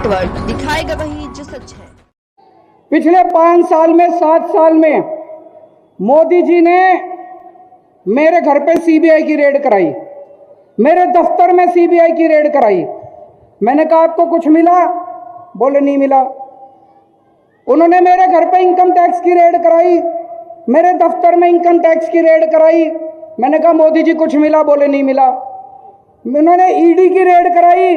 वक्त दिखाएगा वही जो सच है। पिछले 5 साल में 7 साल में मोदी जी ने मेरे घर पे सीबीआई की रेड कराई, मेरे दफ्तर में सीबीआई की रेड कराई। मैंने कहा आपको कुछ मिला? बोले नहीं मिला। उन्होंने मेरे घर पे इनकम टैक्स की रेड कराई, मेरे दफ्तर में इनकम टैक्स की रेड कराई। मैंने कहा मोदी जी कुछ मिला? बोले नहीं मिला। उन्होंने ईडी की रेड कराई,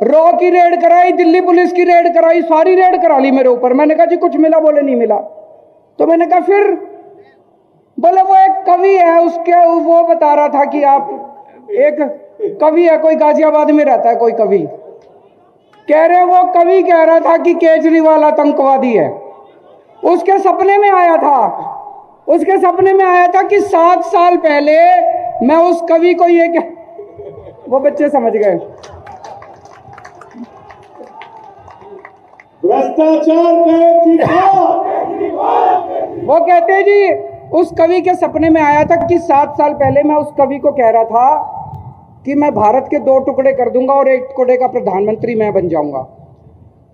रॉ की रेड कराई, दिल्ली पुलिस की रेड कराई, सारी रेड करा ली मेरे ऊपर। मैंने कहा जी कुछ मिला? बोले नहीं मिला। तो मैंने कहा फिर? बोले वो एक कवि है, उसके वो बता रहा था कि आप एक कवि है, कोई गाजियाबाद में रहता है कोई कवि, कह रहे वो कवि कह रहा था कि केजरीवाल आतंकवादी है। उसके सपने में आया था, उसके सपने में आया था कि 7 साल पहले मैं उस कवि को ये क्या, वो बच्चे समझ गए। भ्रष्टाचार वो कहते हैं जी उस कवि के सपने में आया था कि 7 साल पहले मैं उस कवि को कह रहा था कि मैं भारत के 2 टुकड़े कर दूंगा और 1 टुकड़े का प्रधानमंत्री मैं बन जाऊंगा।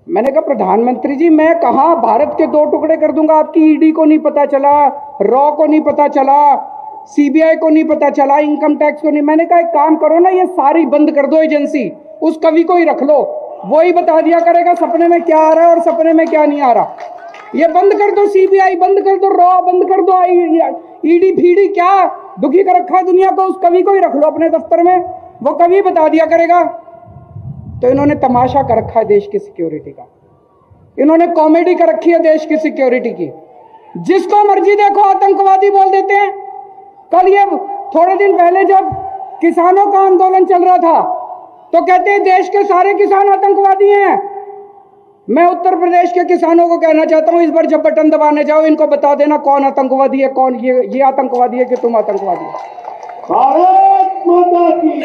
मैंने कहा प्रधानमंत्री जी मैं कहा भारत के 2 टुकड़े कर दूंगा? आपकी ईडी को नहीं पता चला, रॉ को नहीं पता चला, सीबीआई को नहीं पता चला, इनकम टैक्स को नहीं। मैंने कहा एक काम करो ना, ये सारी बंद कर दो एजेंसी, उस कवि को ही रख लो, वो ही बता दिया करेगा सपने में क्या आ रहा है और सपने में क्या नहीं आ रहा। ये बंद कर दो, सीबीआई बंद कर दो, रॉ बंद कर दो, ईडी फीडी क्या दुखी कर रखा है दुनिया को, उस कवि को ही रख लो अपने दफ्तर में, वो कवि बता दिया करेगा। तो इन्होंने तमाशा कर रखा है देश की सिक्योरिटी का, इन्होंने कॉमेडी कर रखी है देश की सिक्योरिटी की। जिसको मर्जी देखो आतंकवादी बोल देते हैं। कल ये थोड़े दिन पहले जब किसानों का आंदोलन चल रहा था तो कहते हैं देश के सारे किसान आतंकवादी हैं। मैं उत्तर प्रदेश के किसानों को कहना चाहता हूं, इस बार जब बटन दबाने जाओ इनको बता देना कौन आतंकवादी है, कौन ये आतंकवादी है कि तुम आतंकवादी हो। भारत माता की।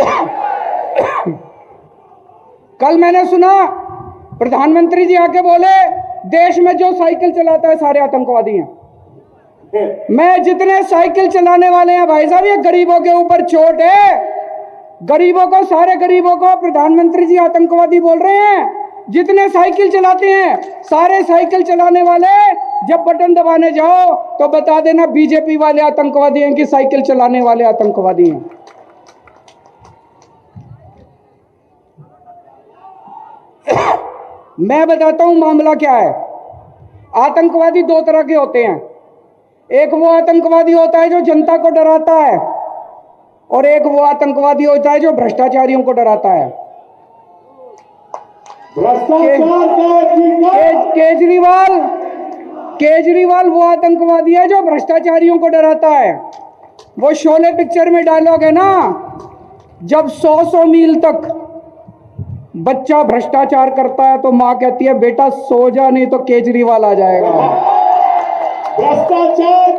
कल मैंने सुना प्रधानमंत्री जी आके बोले देश में जो साइकिल चलाता है सारे आतंकवादी हैं। मैं जितने साइकिल चलाने वाले हैं भाई साहब, ये गरीबों के ऊपर चोट है। गरीबों को, सारे गरीबों को प्रधानमंत्री जी आतंकवादी बोल रहे हैं। जितने साइकिल चलाते हैं सारे साइकिल चलाने वाले जब बटन दबाने जाओ तो बता देना बीजेपी वाले आतंकवादी हैं कि साइकिल चलाने वाले आतंकवादी हैं। मैं बताता हूं मामला क्या है। आतंकवादी 2 तरह के होते हैं। एक वो आतंकवादी होता है जो जनता को डराता है और एक वो आतंकवादी होता है जो भ्रष्टाचारियों को डराता है। केजरीवाल वो आतंकवादी है जो भ्रष्टाचारियों को डराता है। वो शोले पिक्चर में डायलॉग है ना, जब 100 मील तक बच्चा भ्रष्टाचार करता है तो माँ कहती है बेटा सो जा नहीं तो केजरीवाल आ जाएगा। भ्रष्टाचार